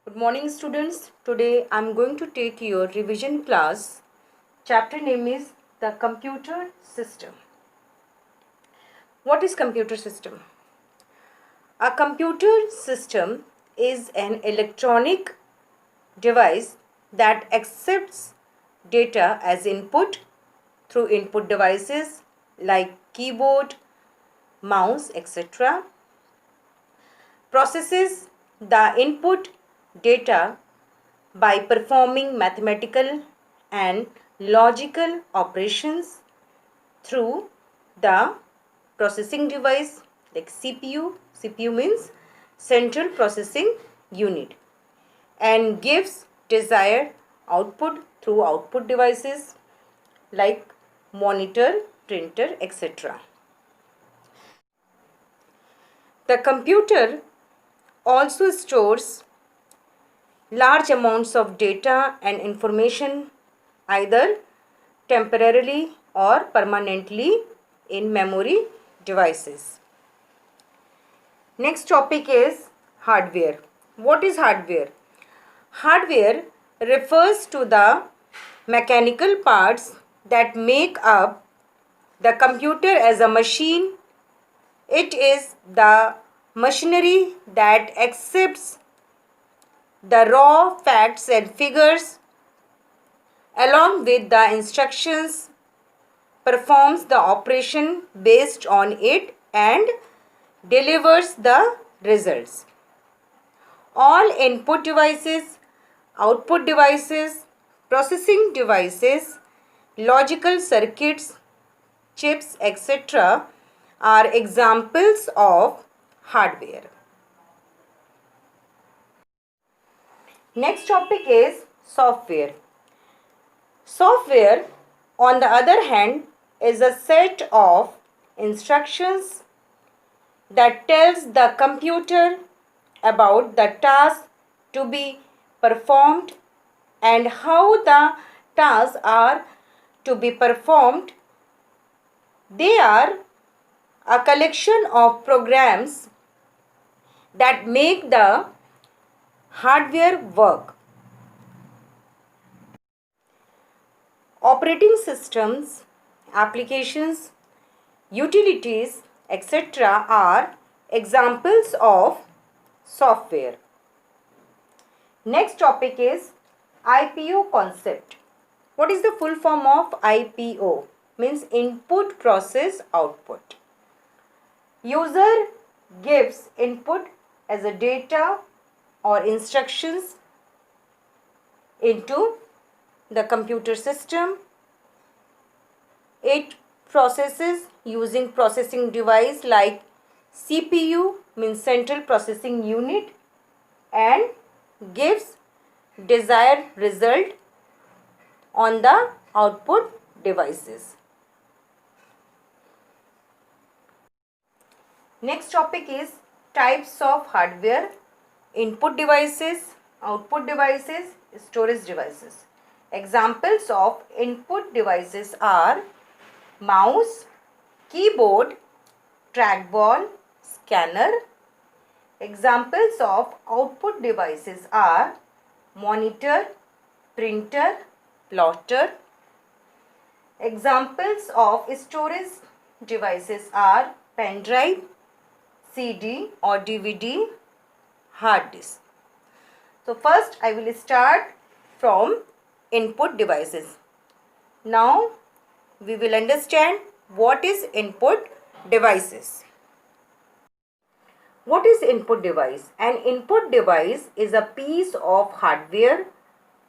Good morning students. Today I am going to take your revision class. Chapter name is the computer system. What is computer system? A computer system is an electronic device that accepts data as input through input devices like keyboard, mouse, etc. Processes the input data by performing mathematical and logical operations through the processing device like CPU. CPU means central processing unit, and gives desired output through output devices like monitor, printer, etc. The computer also stores large amounts of data and information either temporarily or permanently in memory devices. Next topic is hardware. What is hardware? Hardware refers to the mechanical parts that make up the computer as a machine. It is the machinery that accepts the raw facts and figures along with the instructions, performs the operation based on it, and delivers the results. All input devices, output devices, processing devices, logical circuits, chips, etc. are examples of hardware. Next topic is software. Software, on the other hand, is a set of instructions that tells the computer about the task to be performed and how the tasks are to be performed. They are a collection of programs that make the hardware work. Operating systems, applications, utilities, etc. are examples of software. Next topic is IPO concept. What is the full form of IPO? Means input process output. User gives input as a data or instructions into the computer system. It processes using processing device like CPU, means central processing unit, and gives desired result on the output devices. Next topic is types of hardware: input devices, output devices, storage devices. Examples of input devices are mouse, keyboard, trackball, scanner. Examples of output devices are monitor, printer, plotter. Examples of storage devices are pen drive, CD or DVD, hard disk. So first I will start from input devices. Now we will understand what is input devices. What is input device? An input device is a piece of hardware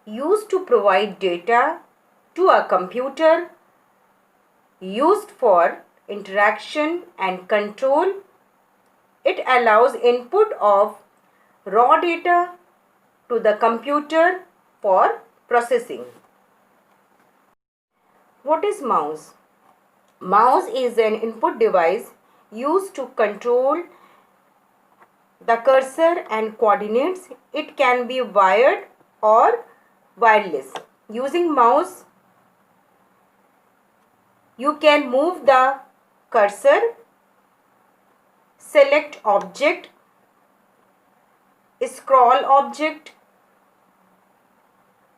used to provide data to a computer, used for interaction and control. It allows input of raw data to the computer for processing. What is mouse? Mouse is an input device used to control the cursor and coordinates. It can be wired or wireless. Using mouse, you can move the cursor, select object, scroll object,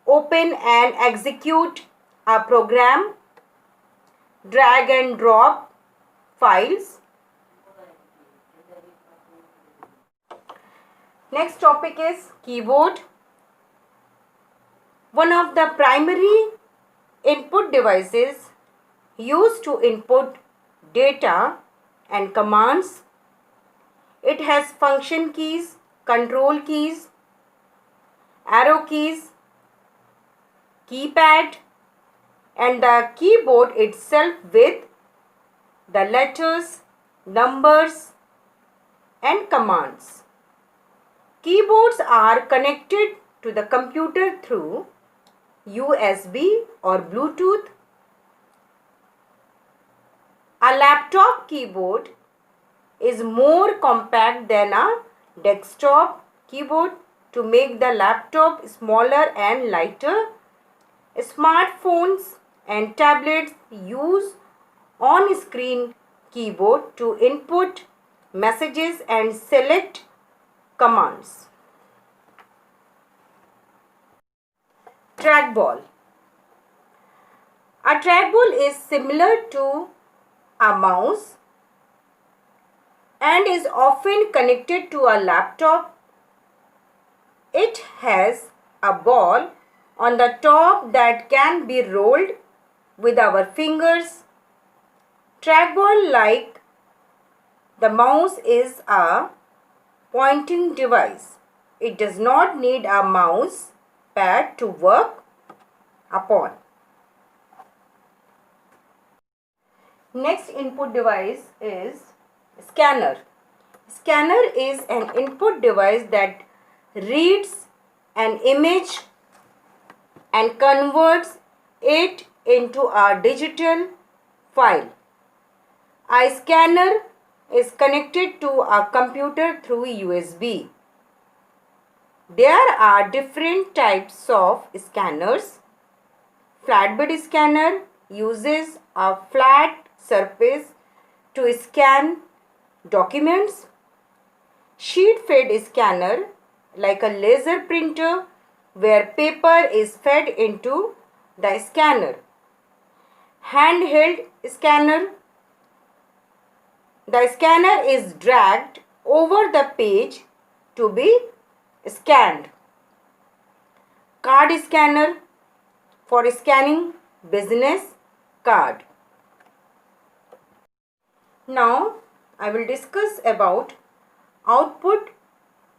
open and execute a program, drag and drop files. Next topic is keyboard. One of the primary input devices used to input data and commands. It has function keys, control keys, arrow keys, keypad, and the keyboard itself with the letters, numbers, and commands. Keyboards are connected to the computer through USB or Bluetooth. A laptop keyboard is more compact than a desktop keyboard to make the laptop smaller and lighter. Smartphones and tablets use on-screen keyboard to input messages and select commands. Trackball. A trackball is similar to a mouse and is often connected to a laptop. It has a ball on the top that can be rolled with our fingers. Trackball, like the mouse, is a pointing device. It does not need a mouse pad to work upon. Next input device is scanner. Scanner is an input device that reads an image and converts it into a digital file. A scanner is connected to a computer through USB. There are different types of scanners. Flatbed scanner uses a flat surface to scan documents. Sheet-fed scanner, like a laser printer, where paper is fed into the scanner. Handheld scanner. The scanner is dragged over the page to be scanned. Card scanner, for scanning business card. Now I will discuss about output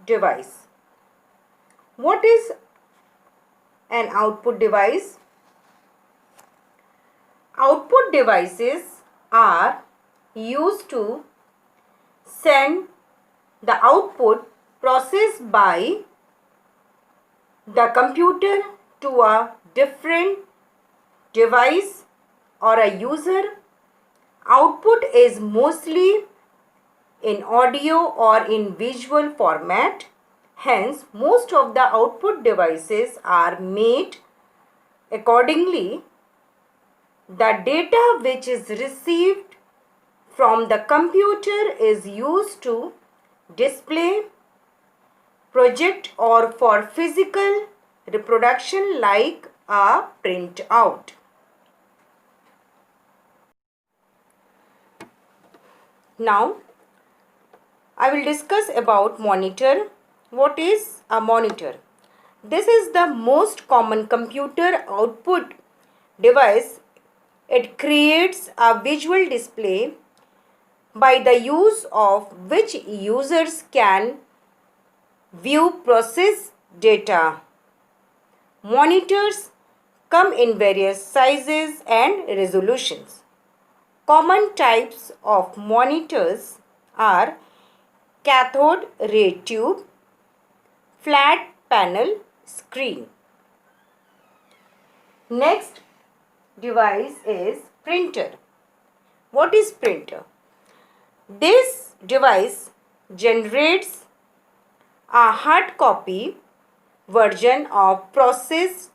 device. What is an output device? Output devices are used to send the output processed by the computer to a different device or a user. Output is mostly in audio or in visual format. Hence, most of the output devices are made accordingly. The data which is received from the computer is used to display, project, or for physical reproduction like a printout. Now, I will discuss about monitor. What is a monitor? This is the most common computer output device. It creates a visual display by the use of which users can view process data. Monitors come in various sizes and resolutions. Common types of monitors are cathode ray tube, flat panel screen. Next device is printer. What is printer? This device generates a hard copy version of processed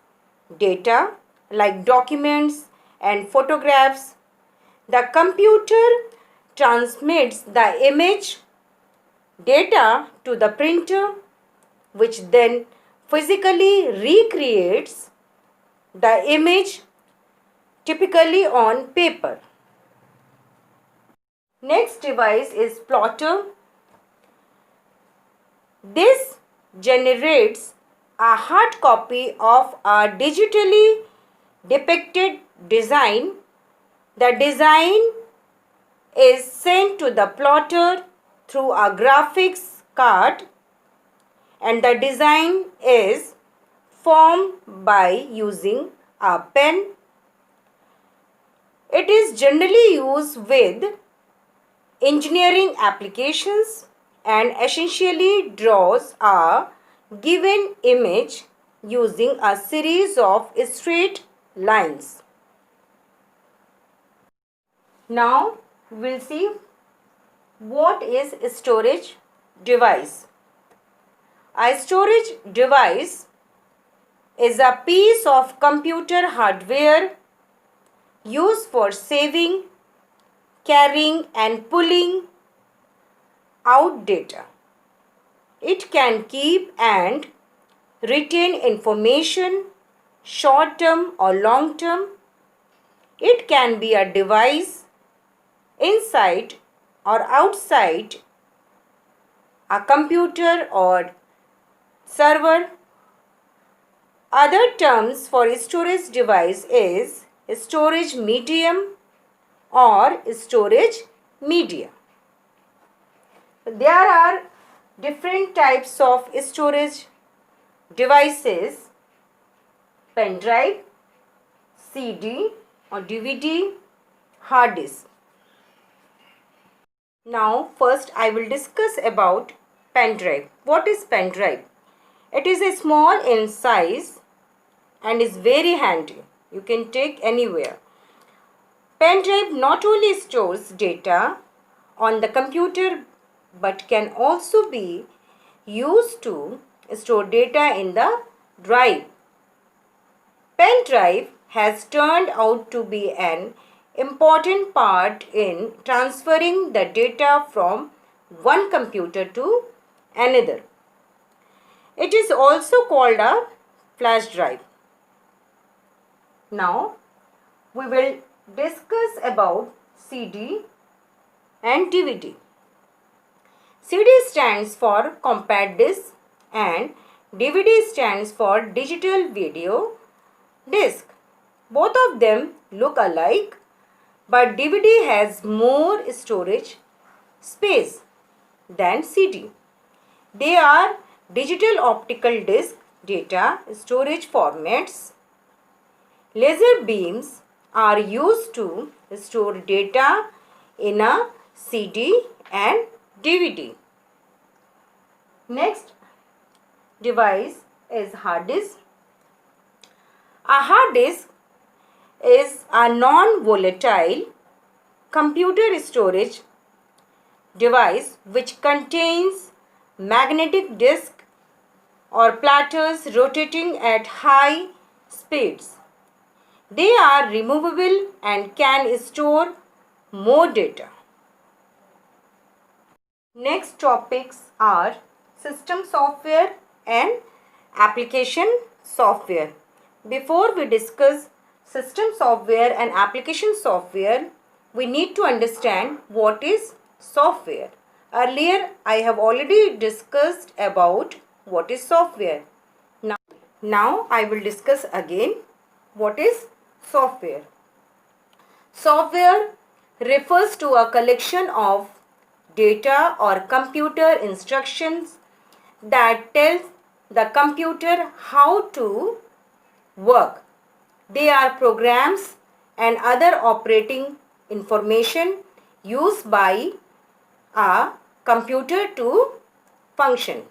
data like documents and photographs. The computer transmits the image data to the printer, which then physically recreates the image typically on paper. Next device is plotter. This generates a hard copy of a digitally depicted design. The design is sent to the plotter through a graphics card, and the design is formed by using a pen. It is generally used with engineering applications and essentially draws a given image using a series of straight lines. Now we'll see what is a storage device. A storage device is a piece of computer hardware used for saving, carrying and pulling out data. It can keep and retain information short term or long term. It can be a device inside or outside a computer or server. Other terms for storage device is storage medium or storage media. There are different types of storage devices: pen drive, CD or DVD, hard disk. Now first I will discuss about pen drive. What is pen drive? It is a small in size and is very handy. You can take anywhere. Pen drive not only stores data on the computer but can also be used to store data in the drive. Pen drive has turned out to be an important part in transferring the data from one computer to another. It is also called a flash drive. Now we will discuss about CD and DVD. CD stands for compact disc and DVD stands for digital video disc. Both of them look alike, but DVD has more storage space than CD. They are digital optical disc data storage formats. Laser beams are used to store data in a CD and DVD. Next device is hard disk. A hard disk is a non-volatile computer storage device which contains magnetic disk or platters rotating at high speeds. They are removable and can store more data. Next topics are system software and application software. Before we discuss system software and application software, we need to understand what is software. Earlier, I have already discussed about what is software. Now I will discuss again what is software. Software refers to a collection of data or computer instructions that tells the computer how to work. They are programs and other operating information used by a computer to function.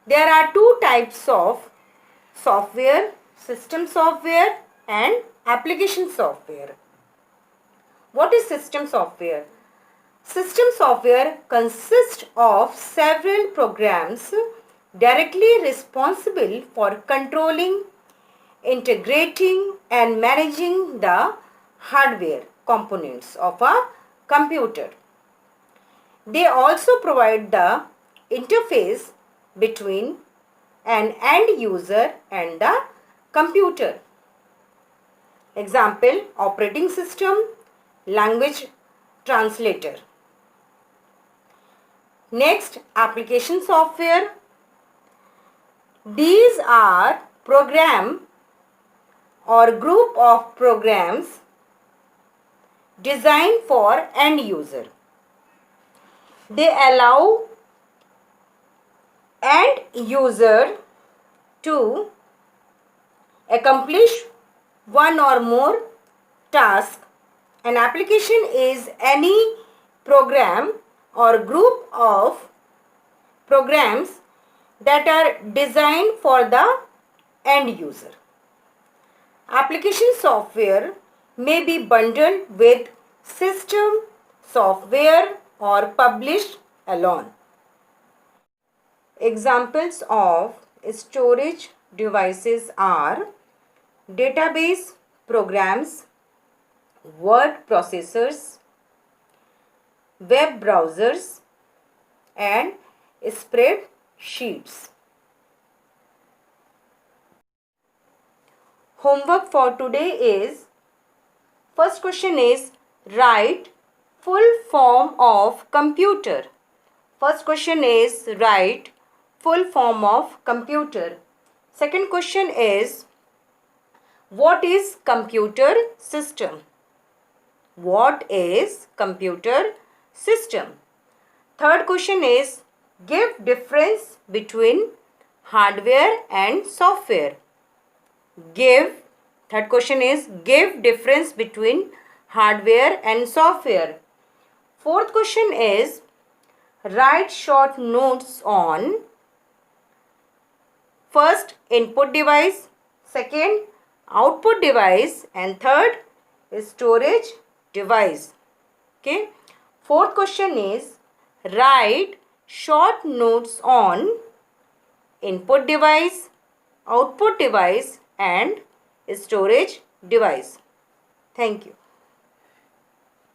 There are two types of software: system software and application software. What is system software? System software consists of several programs directly responsible for controlling, integrating and managing the hardware components of a computer. They also provide the interface between an end user and the computer. Example, operating system, language translator. Next, application software. These are program or group of programs designed for end user. They allow end user to accomplish one or more tasks. An application is any program or group of programs that are designed for the end user. Application software may be bundled with system software or published alone. Examples of storage devices are database programs, word processors, web browsers, and spreadsheets. Homework for today is, first question is, write full form of computer. First question is, write full form of computer. Second question is, what is computer system? What is computer system? Third question is, give difference between hardware and software. Third question is, give difference between hardware and software. Fourth question is, write short notes on first input device, second output device, and third storage device. Okay. Fourth question is, write short notes on input device, output device, and storage device. Thank you.